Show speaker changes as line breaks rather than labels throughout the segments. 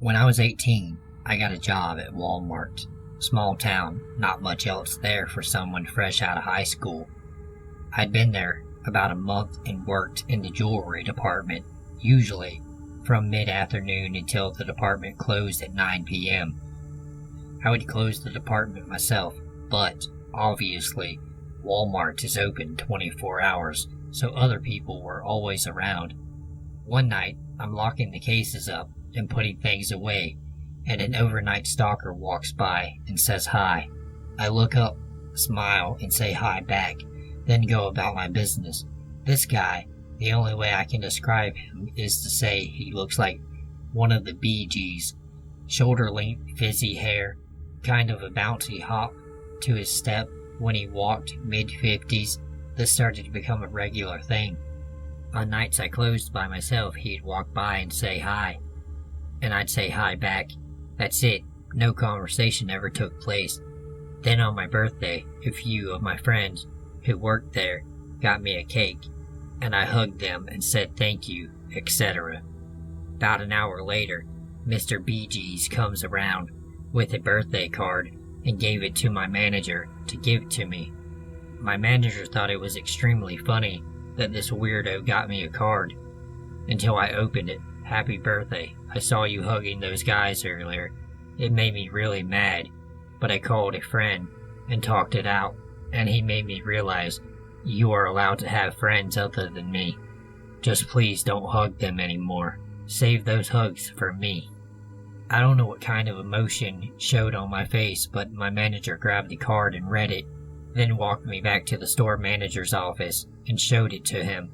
When I was 18, I got a job at Walmart. Small town, not much else there for someone fresh out of high school. I'd been there about a month and worked in the jewelry department, usually from mid-afternoon until the department closed at 9 p.m. I would close the department myself, but obviously Walmart is open 24 hours, so other people were always around. One night, I'm locking the cases up and putting things away, and an overnight stalker walks by and says hi. I look up, smile, and say hi back, then go about my business. This guy, the only way I can describe him is to say he looks like one of the Bee Gees. Shoulder-length, frizzy hair, kind of a bouncy hop to his step when he walked, mid-50s. This started to become a regular thing. On nights I closed by myself, he'd walk by and say hi, and I'd say hi back. That's it. No conversation ever took place. Then on my birthday, a few of my friends who worked there got me a cake, and I hugged them and said thank you, etc. About an hour later, Mr. Bee Gees comes around with a birthday card and gave it to my manager to give to me. My manager thought it was extremely funny that this weirdo got me a card, until I opened it. Happy birthday. I saw you hugging those guys earlier. It made me really mad, but I called a friend and talked it out, and he made me realize you are allowed to have friends other than me. Just please don't hug them anymore. Save those hugs for me. I don't know what kind of emotion showed on my face, but my manager grabbed the card and read it, then walked me back to the store manager's office and showed it to him.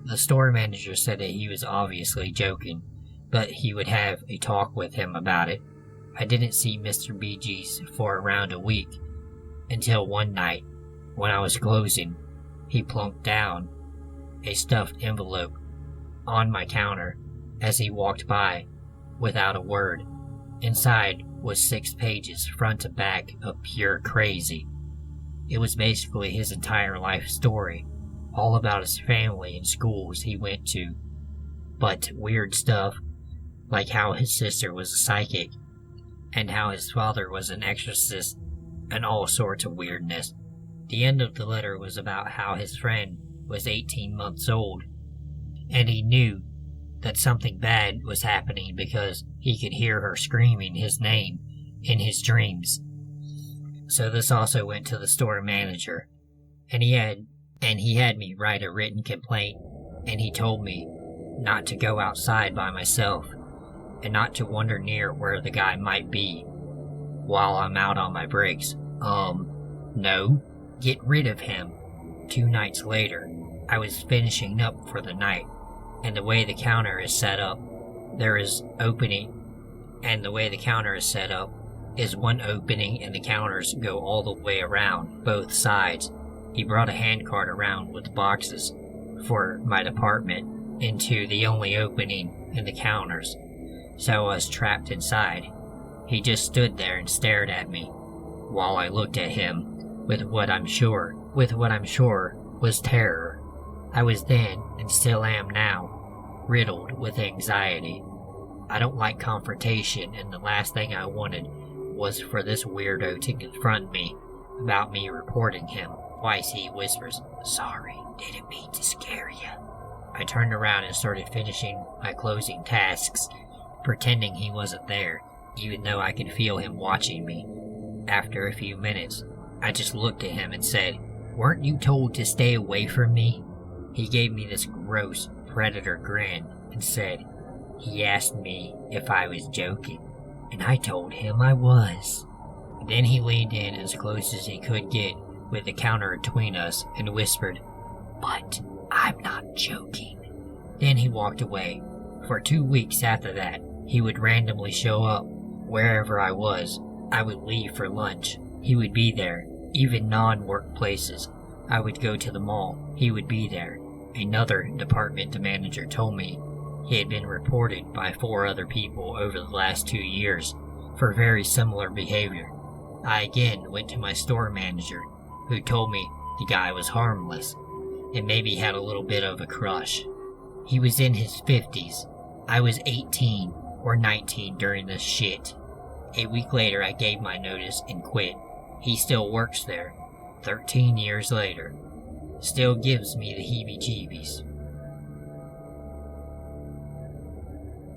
The store manager said that he was obviously joking, but he would have a talk with him about it. I didn't see Mr. Bee Gees for around a week, until one night, when I was closing, he plunked down a stuffed envelope on my counter as he walked by without a word. Inside was 6 pages front to back of pure crazy. It was basically his entire life story, all about his family and schools he went to, but weird stuff, like how his sister was a psychic, and how his father was an exorcist, and all sorts of weirdness. The end of the letter was about how his friend was 18 months old, and he knew that something bad was happening because he could hear her screaming his name in his dreams. So this also went to the store manager, and he had me write a written complaint, and he told me not to go outside by myself, and not to wander near where the guy might be while I'm out on my breaks. No, get rid of him. 2 nights later, I was finishing up for the night, and the way the counter is set up, is one opening and the counters go all the way around both sides. He brought a handcart around with boxes for my department into the only opening in the counters, so I was trapped inside. He just stood there and stared at me while I looked at him with what I'm sure was terror. I was then, and still am now, riddled with anxiety. I don't like confrontation, and the last thing I wanted was for this weirdo to confront me about me reporting him. Twice he whispers, "Sorry, didn't mean to scare you." I turned around and started finishing my closing tasks, pretending he wasn't there, even though I could feel him watching me. After a few minutes, I just looked at him and said, "Weren't you told to stay away from me?" He gave me this gross predator grin and said he asked me if I was joking, and I told him I was. Then he leaned in as close as he could get with the counter between us and whispered, "But I'm not joking." Then he walked away. For 2 weeks after that, he would randomly show up wherever I was. I would leave for lunch. He would be there. Even non-work places. I would go to the mall. He would be there. Another department manager told me he had been reported by 4 other people over the last 2 years for very similar behavior. I again went to my store manager, who told me the guy was harmless and maybe had a little bit of a crush. He was in his 50s. I was 18. or 19 during this shit. A week later, I gave my notice and quit. He still works there, 13 years later. Still gives me the heebie-jeebies.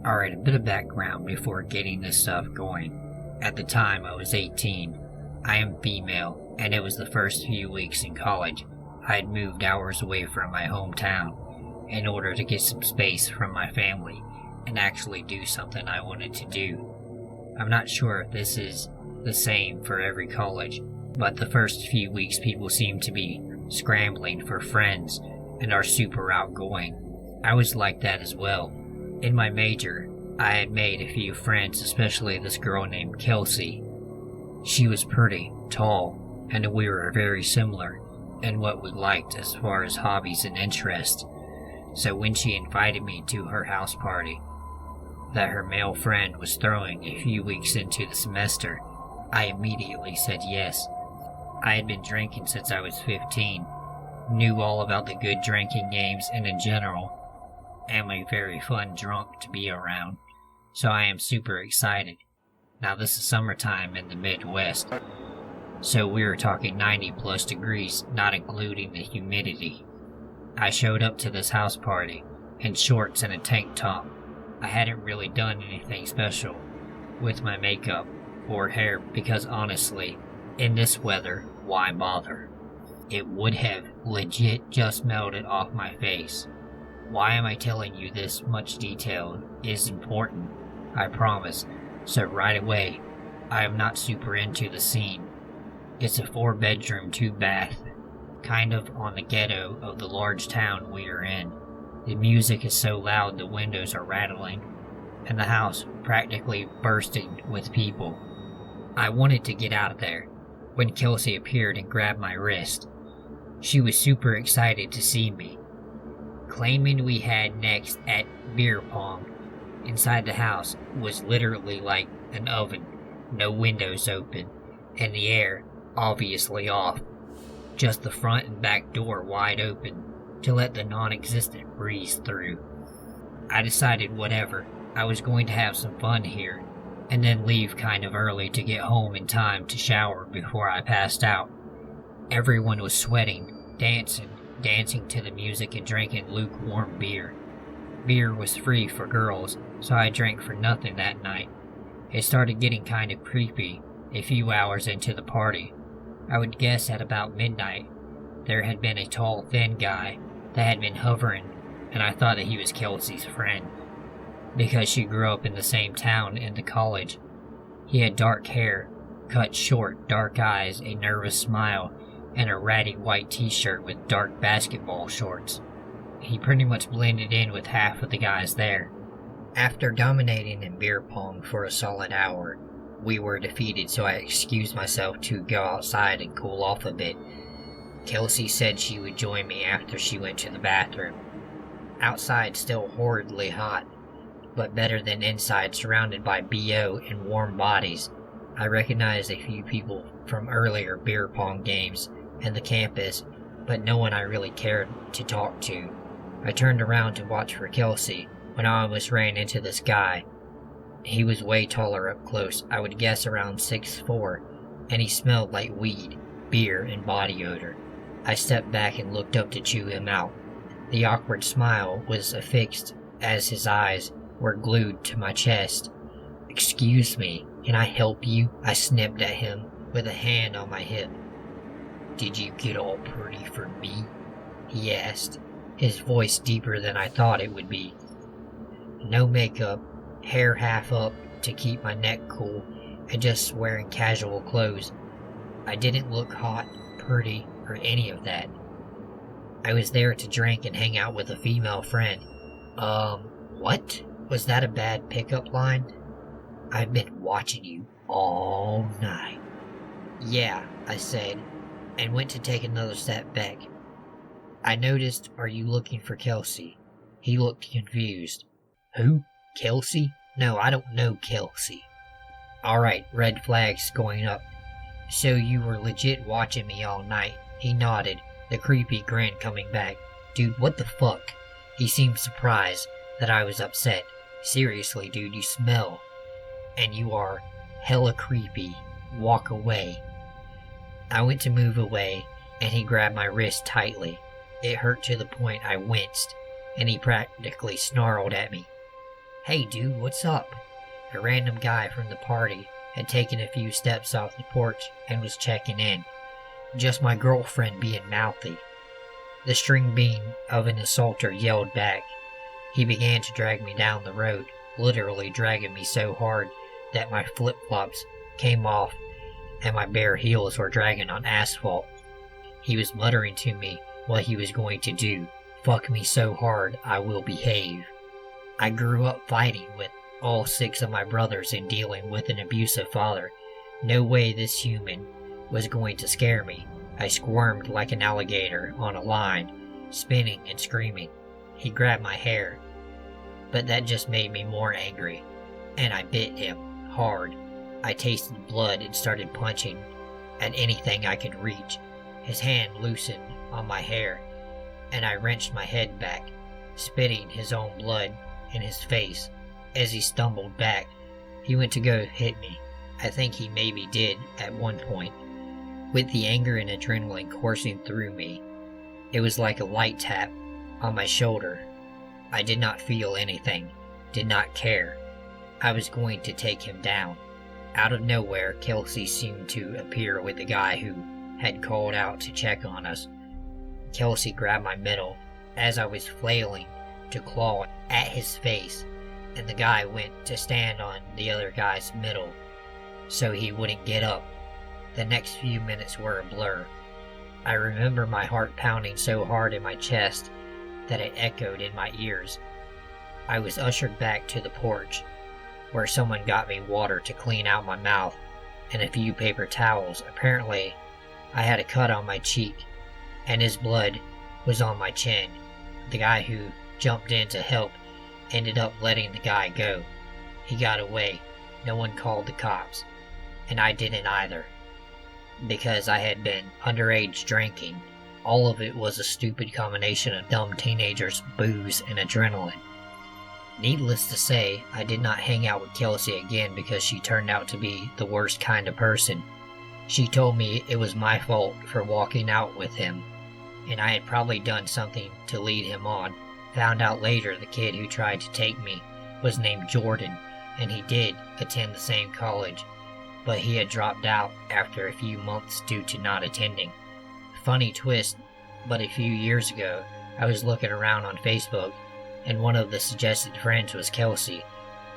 Alright, a bit of background before getting this stuff going. At the time, I was 18. I am female, and it was the first few weeks in college. I had moved hours away from my hometown in order to get some space from my family and actually do something I wanted to do. I'm not sure if this is the same for every college, but the first few weeks people seem to be scrambling for friends and are super outgoing. I was like that as well. In my major, I had made a few friends, especially this girl named Kelsey. She was pretty, tall, and we were very similar in what we liked as far as hobbies and interests. So when she invited me to her house party that her male friend was throwing a few weeks into the semester, I immediately said yes. I had been drinking since I was 15, knew all about the good drinking games, and in general, am a very fun drunk to be around. So I am super excited. Now this is summertime in the Midwest, so we were talking 90 plus degrees, not including the humidity. I showed up to this house party in shorts and a tank top. I hadn't really done anything special with my makeup or hair because honestly, in this weather, why bother? It would have legit just melted off my face. Why am I telling you this much detail is important, I promise. So right away, I am not super into the scene. It's a 4-bedroom, 2-bath, kind of on the ghetto of the large town we are in. The music is so loud the windows are rattling, and the house practically bursting with people. I wanted to get out of there when Kelsey appeared and grabbed my wrist. She was super excited to see me, claiming we had next at beer pong. Inside the house was literally like an oven, no windows open, and the air obviously off, just the front and back door wide open to let the non-existent breeze through. I decided whatever, I was going to have some fun here, and then leave kind of early to get home in time to shower before I passed out. Everyone was sweating, dancing to the music and drinking lukewarm beer. Beer was free for girls, so I drank for nothing that night. It started getting kind of creepy a few hours into the party. I would guess at about midnight, there had been a tall, thin guy that had been hovering, and I thought that he was Kelsey's friend, because she grew up in the same town in the college. He had dark hair, cut short, dark eyes, a nervous smile, and a ratty white t-shirt with dark basketball shorts. He pretty much blended in with half of the guys there. After dominating in beer pong for a solid hour, we were defeated, so I excused myself to go outside and cool off a bit. Kelsey said she would join me after she went to the bathroom. Outside still horridly hot, but better than inside surrounded by BO and warm bodies. I recognized a few people from earlier beer pong games and the campus, but no one I really cared to talk to. I turned around to watch for Kelsey when I almost ran into this guy. He was way taller up close, I would guess around 6'4", and he smelled like weed, beer, and body odor. I stepped back and looked up to chew him out. The awkward smile was affixed as his eyes were glued to my chest. "Excuse me, can I help you?" I snipped at him with a hand on my hip. "Did you get all pretty for me?" he asked, his voice deeper than I thought it would be. No makeup, hair half up to keep my neck cool, and just wearing casual clothes. I didn't look hot, pretty, or any of that. I was there to drink and hang out with a female friend. What? Was that a bad pickup line? "I've been watching you all night." "Yeah," I said, and went to take another step back. I noticed, "Are you looking for Kelsey?" He looked confused. "Who? Kelsey? No, I don't know Kelsey." "Alright, red flags going up. So you were legit watching me all night." He nodded, the creepy grin coming back. "Dude, what the fuck?" He seemed surprised that I was upset. Seriously, dude, you smell. And you are hella creepy. Walk away. I went to move away, and he grabbed my wrist tightly. It hurt to the point I winced, and he practically snarled at me. Hey dude, what's up? A random guy from the party had taken a few steps off the porch and was checking in. Just my girlfriend being mouthy. The string bean of an assaulter yelled back. He began to drag me down the road, literally dragging me so hard that my flip-flops came off and my bare heels were dragging on asphalt. He was muttering to me what he was going to do. Fuck me so hard, I will behave. I grew up fighting with all 6 of my brothers and dealing with an abusive father. No way this human was going to scare me. I squirmed like an alligator on a line, spinning and screaming. He grabbed my hair, but that just made me more angry, and I bit him hard. I tasted blood and started punching at anything I could reach. His hand loosened on my hair, and I wrenched my head back, spitting his own blood in his face. As he stumbled back, he went to go hit me. I think he maybe did at one point. With the anger and adrenaline coursing through me, it was like a light tap on my shoulder. I did not feel anything, did not care. I was going to take him down. Out of nowhere, Kelsey seemed to appear with the guy who had called out to check on us. Kelsey grabbed my middle as I was flailing to claw at his face, and the guy went to stand on the other guy's middle so he wouldn't get up. The next few minutes were a blur. I remember my heart pounding so hard in my chest that it echoed in my ears. I was ushered back to the porch, where someone got me water to clean out my mouth and a few paper towels. Apparently, I had a cut on my cheek, and his blood was on my chin. The guy who jumped in to help ended up letting the guy go. He got away. No one called the cops, and I didn't either, because I had been underage drinking. All of it was a stupid combination of dumb teenagers, booze, and adrenaline. Needless to say, I did not hang out with Kelsey again because she turned out to be the worst kind of person. She told me it was my fault for walking out with him, and I had probably done something to lead him on. Found out later the kid who tried to take me was named Jordan, and he did attend the same college, but he had dropped out after a few months due to not attending. Funny twist, but a few years ago, I was looking around on Facebook, and one of the suggested friends was Kelsey.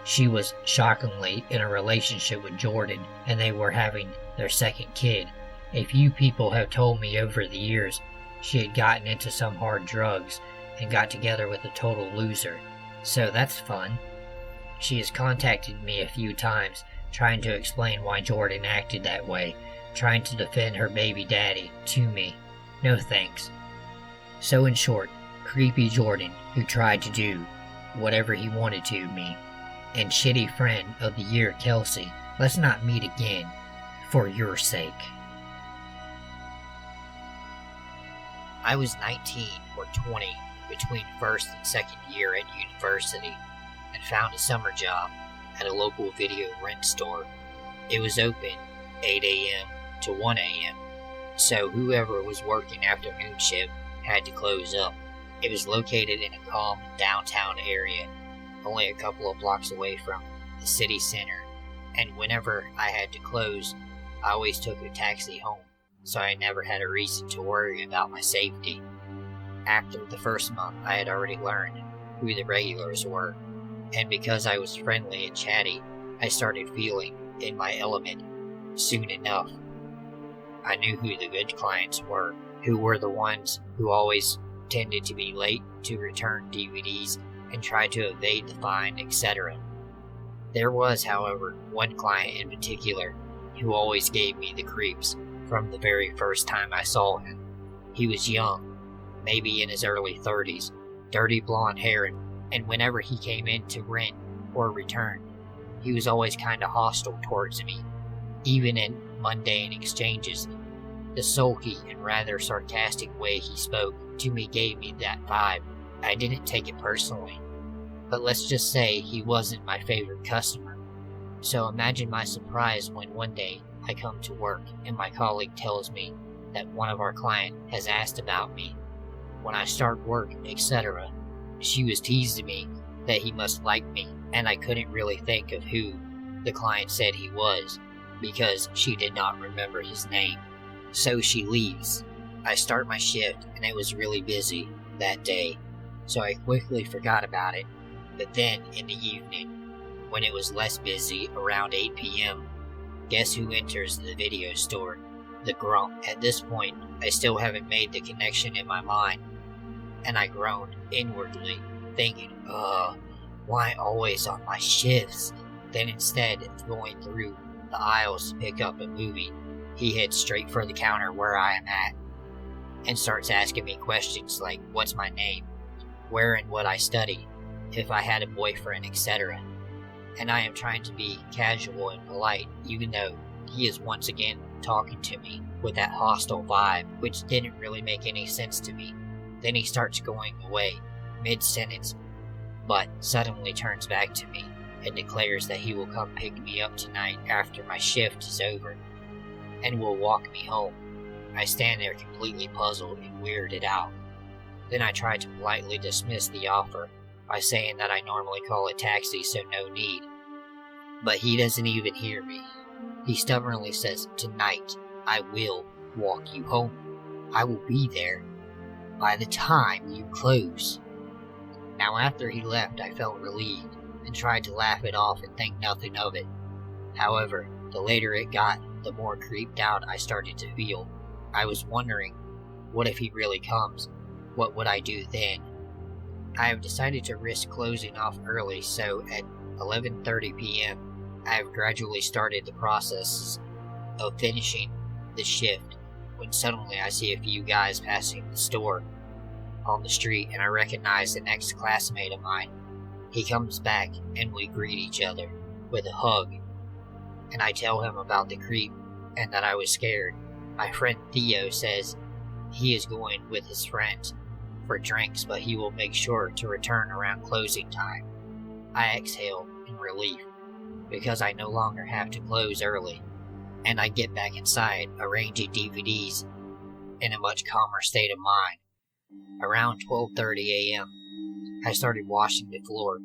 She was shockingly in a relationship with Jordan, and they were having their second kid. A few people have told me over the years she had gotten into some hard drugs and got together with a total loser. So that's fun. She has contacted me a few times, trying to explain why Jordan acted that way, trying to defend her baby daddy to me. No thanks. So in short, creepy Jordan, who tried to do whatever he wanted to me, and shitty friend of the year Kelsey, let's not meet again, for your sake. I was 19 or 20 between first and second year at university and found a summer job at a local video rent store. It was open 8 a.m. to 1 a.m., so whoever was working afternoon shift had to close up. It was located in a calm downtown area, only a couple of blocks away from the city center, and whenever I had to close, I always took a taxi home, so I never had a reason to worry about my safety. After the first month, I had already learned who the regulars were, and because I was friendly and chatty, I started feeling in my element soon enough. I knew who the good clients were, who were the ones who always tended to be late to return DVDs and try to evade the fine, etc. There was, however, one client in particular who always gave me the creeps from the very first time I saw him. He was young, maybe in his early 30s, dirty blonde hair, and whenever he came in to rent or return, he was always kinda hostile towards me. Even in mundane exchanges, the sulky and rather sarcastic way he spoke to me gave me that vibe. I didn't take it personally. But let's just say he wasn't my favorite customer. So imagine my surprise when one day I come to work and my colleague tells me that one of our clients has asked about me when I start work, etc. She was teasing me that he must like me, and I couldn't really think of who the client said he was because she did not remember his name. So she leaves. I start my shift and it was really busy that day, so I quickly forgot about it. But then in the evening, when it was less busy, around 8 p.m., guess who enters the video store? The grump. At this point, I still haven't made the connection in my mind, and I groaned inwardly, thinking, why always on my shifts? Then instead of going through the aisles to pick up a movie, he heads straight for the counter where I am at, and starts asking me questions like, what's my name? Where and what I study? If I had a boyfriend, etc. And I am trying to be casual and polite, even though he is once again talking to me with that hostile vibe, which didn't really make any sense to me. Then he starts going away, mid-sentence, but suddenly turns back to me and declares that he will come pick me up tonight after my shift is over, and will walk me home. I stand there completely puzzled and weirded out. Then I try to politely dismiss the offer by saying that I normally call a taxi, so no need. But he doesn't even hear me. He stubbornly says, tonight I will walk you home. I will be there by the time you close. Now after he left, I felt relieved and tried to laugh it off and think nothing of it. However, the later it got, the more creeped out I started to feel. I was wondering, what if he really comes? What would I do then? I have decided to risk closing off early, so at 11:30 p.m., I have gradually started the process of finishing the shift when suddenly I see a few guys passing the store on the street, and I recognize an ex-classmate of mine. He comes back and we greet each other with a hug, and I tell him about the creep and that I was scared. My friend Theo says he is going with his friends for drinks, but he will make sure to return around closing time. I exhale in relief because I no longer have to close early, and I get back inside, arranging DVDs in a much calmer state of mind. Around 12:30 a.m., I started washing the floor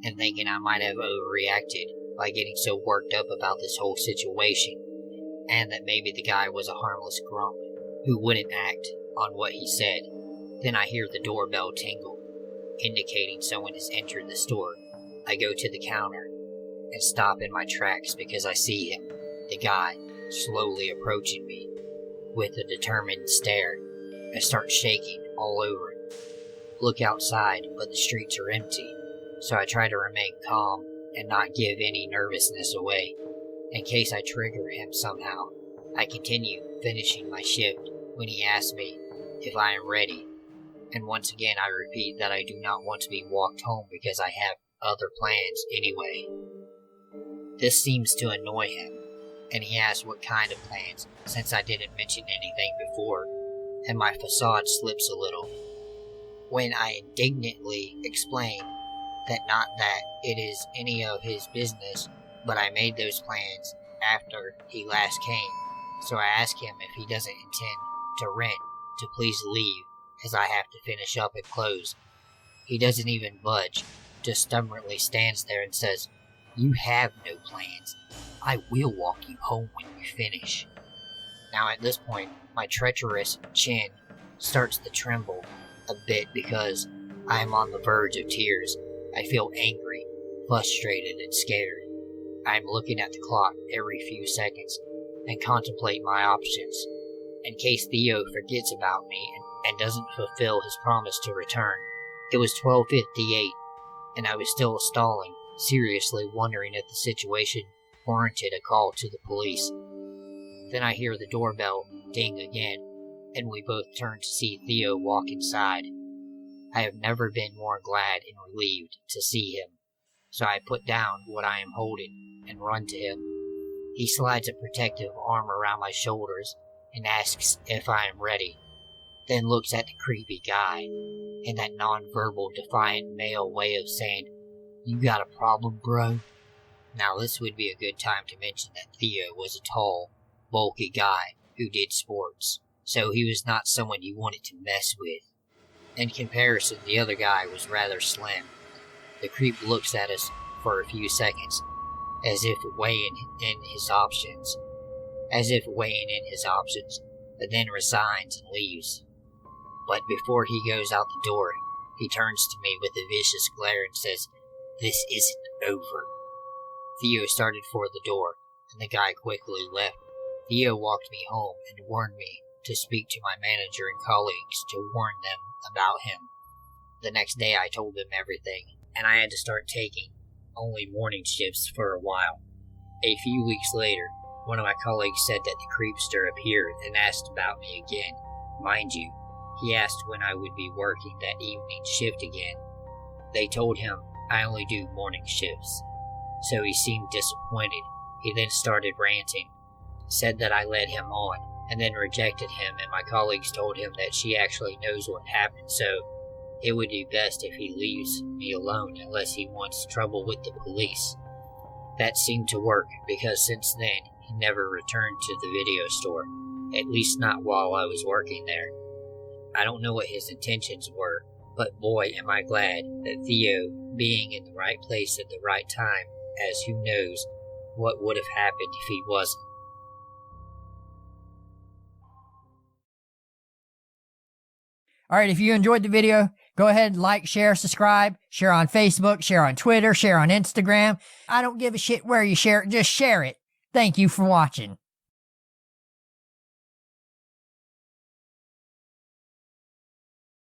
and thinking I might have overreacted by getting so worked up about this whole situation, and that maybe the guy was a harmless grump who wouldn't act on what he said. Then I hear the doorbell tingle, indicating someone has entered the store. I go to the counter and stop in my tracks because I see him, the guy, slowly approaching me with a determined stare. I start shaking all over. Look outside, but the streets are empty, so I try to remain calm and not give any nervousness away, in case I trigger him somehow. I continue finishing my shift when he asks me if I am ready, and once again I repeat that I do not want to be walked home because I have other plans anyway. This seems to annoy him, and he asks what kind of plans, since I didn't mention anything before, and my facade slips a little. When I indignantly explain that not that it is any of his business, but I made those plans after he last came, so I ask him if he doesn't intend to rent to please leave, as I have to finish up and close. He doesn't even budge, just stubbornly stands there and says, "You have no plans. I will walk you home when you finish." Now at this point, my treacherous chin starts to tremble a bit because I am on the verge of tears. I feel angry, frustrated, and scared. I am looking at the clock every few seconds and contemplate my options, in case Theo forgets about me and doesn't fulfill his promise to return. It was 12:58, and I was still stalling, seriously wondering if the situation warranted a call to the police. Then I hear the doorbell ding again, and we both turn to see Theo walk inside. I have never been more glad and relieved to see him, so I put down what I am holding and run to him. He slides a protective arm around my shoulders and asks if I am ready, then looks at the creepy guy in that non-verbal, defiant male way of saying, You got a problem, bro? Now this would be a good time to mention that Theo was a tall, bulky guy who did sports, so he was not someone you wanted to mess with. In comparison, the other guy was rather slim. The creep looks at us for a few seconds, as if weighing in his options, but then resigns and leaves. But before he goes out the door, he turns to me with a vicious glare and says, "This isn't over." Theo started for the door, and the guy quickly left. Theo walked me home and warned me to speak to my manager and colleagues to warn them about him. The next day I told them everything, and I had to start taking only morning shifts for a while. A few weeks later, one of my colleagues said that the creepster appeared and asked about me again. Mind you, he asked when I would be working that evening shift again. They told him I only do morning shifts, so he seemed disappointed. He then started ranting, said that I led him on, and then rejected him, and my colleagues told him that she actually knows what happened, so it would be best if he leaves me alone unless he wants trouble with the police. That seemed to work, because since then, he never returned to the video store, at least not while I was working there. I don't know what his intentions were, but boy am I glad that Theo being in the right place at the right time, as who knows what would have happened if he wasn't.
Alright, if you enjoyed the video, go ahead, like, share, subscribe, share on Facebook, share on Twitter, share on Instagram. I don't give a shit where you share it, just share it. Thank you for watching.